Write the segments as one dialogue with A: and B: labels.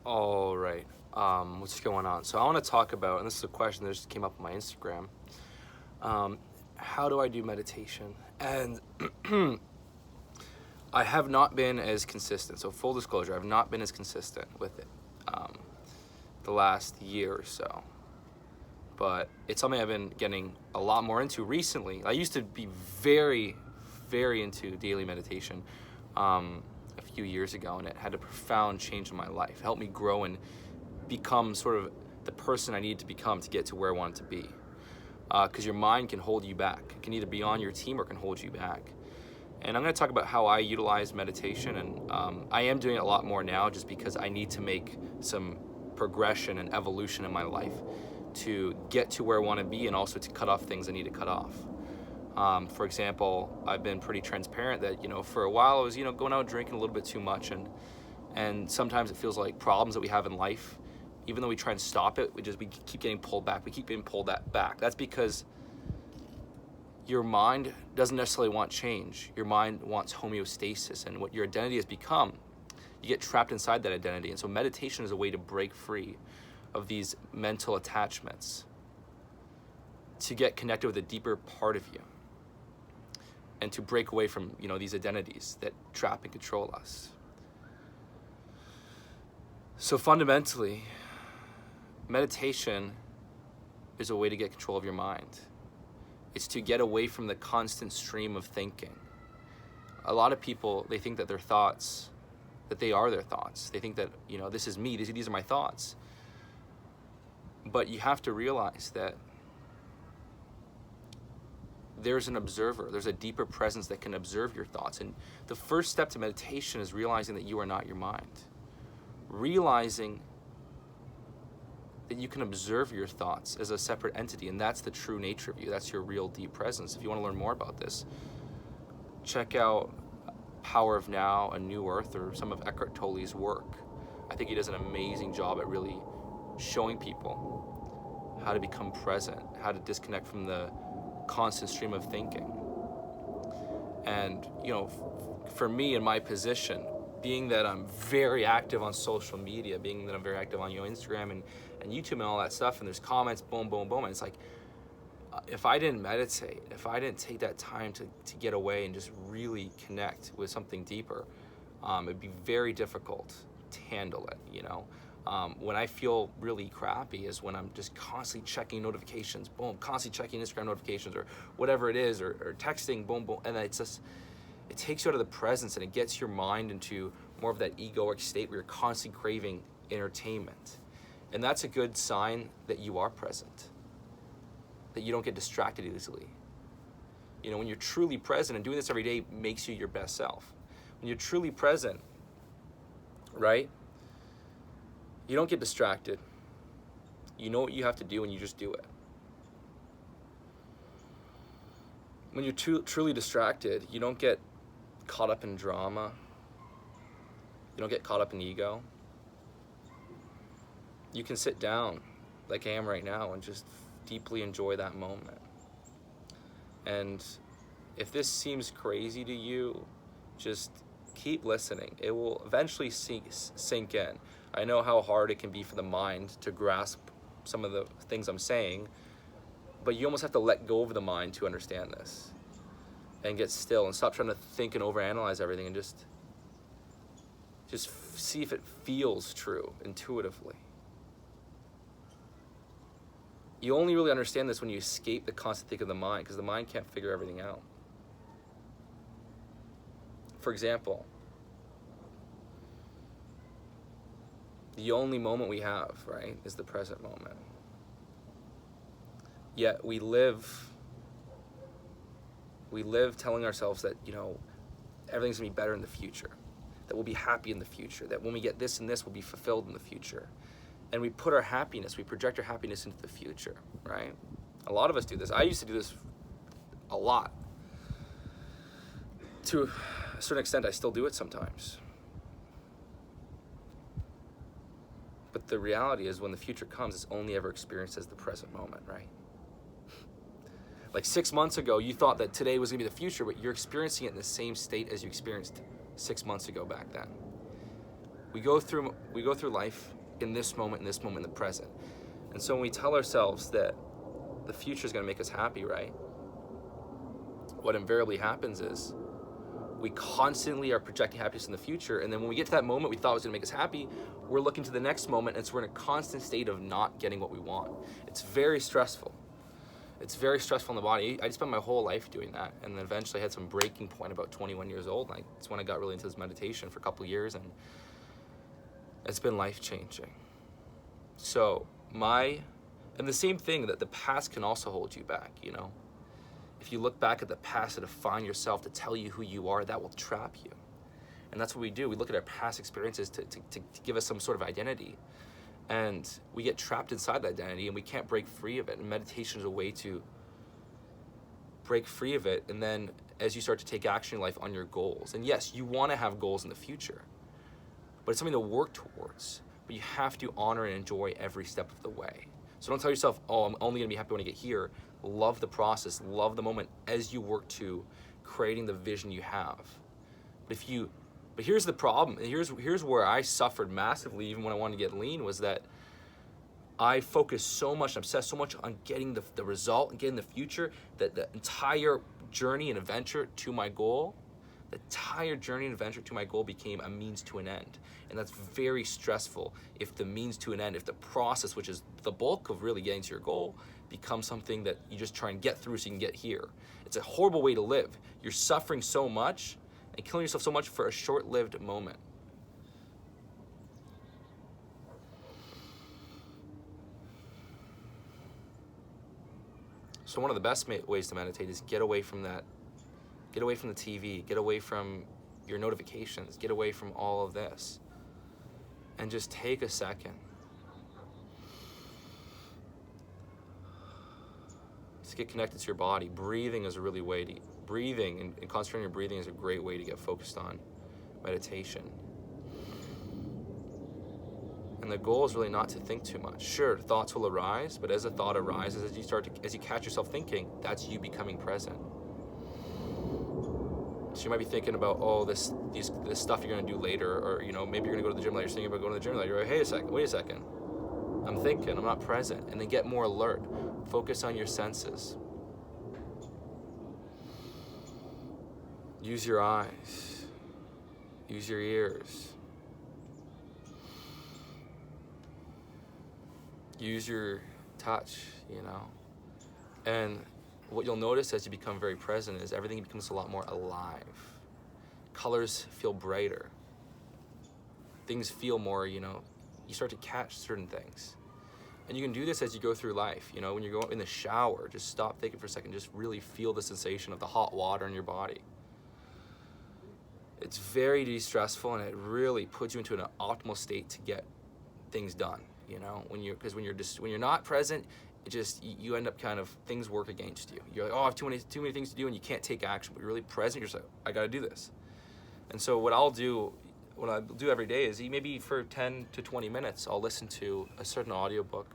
A: All right. What's going on? So I want to talk about, and this is a question that just came up on my Instagram. How do I do meditation? And I have not been as consistent. So full disclosure, I've not been as consistent with it the last year or so. But it's something I've been getting a lot more into recently. I used to be very, very into daily meditation a few years ago, and it had a profound change in my life. It helped me grow and become sort of the person I needed to become to get to where I wanted to be. Because your mind can hold you back. It can either be on your team or it can hold you back. And I'm going to talk about how I utilize meditation, and I am doing it a lot more now just because I need to make some progression and evolution in my life to get to where I want to be, and also to cut off things I need to cut off. For example, I've been pretty transparent that, for a while I was, going out drinking a little bit too much, and sometimes it feels like problems that we have in life, even though we try and stop it, we keep getting pulled back. We keep getting pulled back. That's because your mind doesn't necessarily want change. Your mind wants homeostasis, and what your identity has become, you get trapped inside that identity. And so meditation is a way to break free of these mental attachments, to get connected with a deeper part of you, and to break away from, these identities that trap and control us. So fundamentally, meditation is a way to get control of your mind. It's to get away from the constant stream of thinking. A lot of people, they think that their thoughts, that they are their thoughts. They think that, this is me, these are my thoughts. But you have to realize that there's an observer, there's a deeper presence that can observe your thoughts. And the first step to meditation is realizing that you are not your mind. Realizing that you can observe your thoughts as a separate entity, and that's the true nature of you. That's your real deep presence. If you want to learn more about this, check out Power of Now, A New Earth, or some of Eckhart Tolle's work. I think he does an amazing job at really showing people how to become present, how to disconnect from the constant stream of thinking. And, for me in my position, being that I'm very active on social media, being that I'm very active on Instagram and YouTube and all that stuff, and there's comments, boom, boom, boom, and it's like, if I didn't meditate, if I didn't take that time to get away and just really connect with something deeper, it'd be very difficult to handle it, When I feel really crappy is when I'm just constantly checking notifications, boom, constantly checking Instagram notifications or whatever it is, or texting, boom, boom, and it's just, it takes you out of the presence, and it gets your mind into more of that egoic state where you're constantly craving entertainment. And that's a good sign that you are present, that you don't get distracted easily. When you're truly present, and doing this every day makes you your best self. When you're truly present, right? You don't get distracted. You know what you have to do, and you just do it. When you're truly distracted, you don't get caught up in drama. You don't get caught up in ego. You can sit down like I am right now and just deeply enjoy that moment. And if this seems crazy to you, just keep listening. It will eventually sink in. I know how hard it can be for the mind to grasp some of the things I'm saying, but you almost have to let go of the mind to understand this, and get still and stop trying to think and overanalyze everything, and just see if it feels true intuitively. You only really understand this when you escape the constant think of the mind, because the mind can't figure everything out. For example, the only moment we have, right, is the present moment. Yet we live telling ourselves that, everything's gonna be better in the future, that we'll be happy in the future, that when we get this and this, we'll be fulfilled in the future. And we put we project our happiness into the future, right? A lot of us do this. I used to do this a lot. To a certain extent, I still do it sometimes. But the reality is, when the future comes, it's only ever experienced as the present moment, right? Like 6 months ago, you thought that today was gonna be the future, but you're experiencing it in the same state as you experienced 6 months ago back then. We go through life in this moment, in the present. And so when we tell ourselves that the future is going to make us happy, right? What invariably happens is we constantly are projecting happiness in the future, and then when we get to that moment we thought was going to make us happy, we're looking to the next moment, and so we're in a constant state of not getting what we want. It's very stressful. It's very stressful on the body. I spent my whole life doing that, and then eventually I had some breaking point about 21 years old. That's when I got really into this meditation for a couple of years, and it's been life-changing. So and the same thing, that the past can also hold you back, you know? If you look back at the past to define yourself, to tell you who you are, that will trap you. And that's what we do. We look at our past experiences to give us some sort of identity. And we get trapped inside that identity and we can't break free of it. And meditation is a way to break free of it. And then as you start to take action in life on your goals, and yes, you want to have goals in the future, but it's something to work towards. But you have to honor and enjoy every step of the way. So don't tell yourself, oh, I'm only going to be happy when I get here. Love the process, love the moment as you work to creating the vision you have. But here's the problem. Here's where I suffered massively, even when I wanted to get lean, was that I focused so much, obsessed so much on getting the result and getting the future, that the entire journey and adventure to my goal, became a means to an end. And that's very stressful if the means to an end, if the process, which is the bulk of really getting to your goal, becomes something that you just try and get through so you can get here. It's a horrible way to live. You're suffering so much and killing yourself so much for a short-lived moment. So one of the best ways to meditate is get away from that. Get away from the TV, get away from your notifications, get away from all of this. And just take a second. Just get connected to your body. Breathing is a really way to, breathing and concentrating on your breathing is a great way to get focused on meditation. And the goal is really not to think too much. Sure, thoughts will arise, but as a thought arises, as you catch yourself thinking, that's you becoming present. So you might be thinking about, oh, this stuff you're gonna do later, or maybe you're gonna go to the gym later. You're thinking about going to the gym later. You're like, hey, wait a second. I'm thinking, I'm not present. And then get more alert. Focus on your senses. Use your eyes. Use your ears. Use your touch, And what you'll notice as you become very present is everything becomes a lot more alive. Colors feel brighter. Things feel more, you start to catch certain things. And you can do this as you go through life. When you go in the shower, just stop thinking for a second. Just really feel the sensation of the hot water in your body. It's very de-stressful, and it really puts you into an optimal state to get things done. Because when you're not present, you end up kind of, things work against you. You're like, oh, I have too many things to do, and you can't take action. But you're really present. You're just like, I got to do this. And so what I do every day is maybe for 10 to 20 minutes, I'll listen to a certain audiobook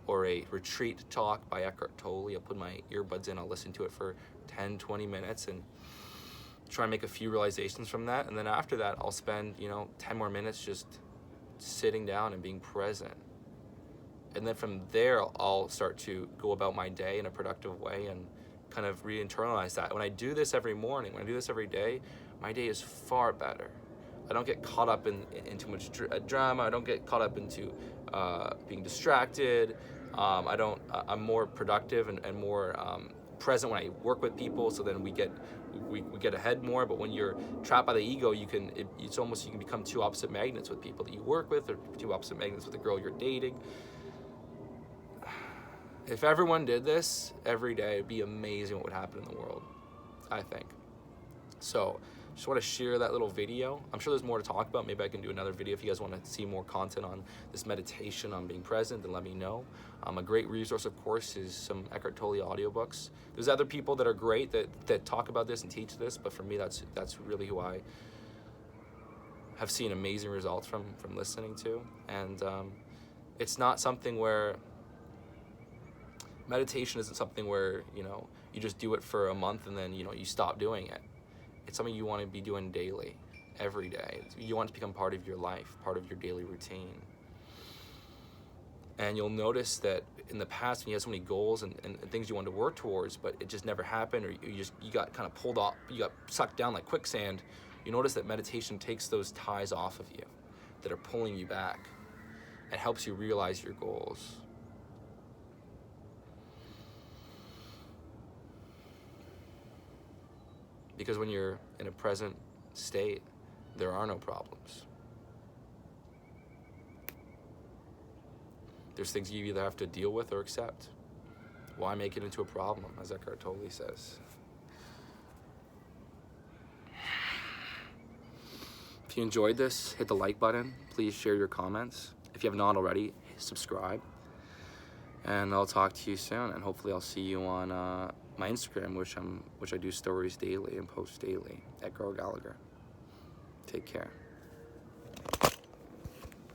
A: or a retreat talk by Eckhart Tolle. I'll put my earbuds in. I'll listen to it for 10, 20 minutes and try and make a few realizations from that. And then after that, I'll spend 10 more minutes just sitting down and being present. And then from there, I'll start to go about my day in a productive way and kind of re-internalize that. When I do this every morning, when I do this every day, my day is far better. I don't get caught up in too much drama. I don't get caught up into being distracted. I'm more productive and more present when I work with people. So then we get ahead more. But when you're trapped by the ego, you can become two opposite magnets with people that you work with, or two opposite magnets with the girl you're dating. If everyone did this every day, it'd be amazing what would happen in the world, I think. So just want to share that little video. I'm sure there's more to talk about. Maybe I can do another video if you guys want to see more content on this meditation, on being present, then let me know. A great resource, of course, is some Eckhart Tolle audiobooks. There's other people that are great that talk about this and teach this, but for me, that's really who I have seen amazing results from listening to. And it's not something where, meditation isn't something where, you just do it for a month and then, you stop doing it. It's something you want to be doing daily. every day. You want it to become part of your life, part of your daily routine. And you'll notice that in the past, when you had so many goals and things you wanted to work towards, but it just never happened, or you got kind of pulled off, you got sucked down like quicksand, you notice that meditation takes those ties off of you that are pulling you back and helps you realize your goals. Because when you're in a present state, there are no problems. There's things you either have to deal with or accept. Why make it into a problem, as Eckhart Tolle says? If you enjoyed this, hit the like button. Please share your comments. If you have not already, subscribe. And I'll talk to you soon, and hopefully I'll see you on my Instagram, which I do stories daily and post daily, at Girl Gallagher. Take care.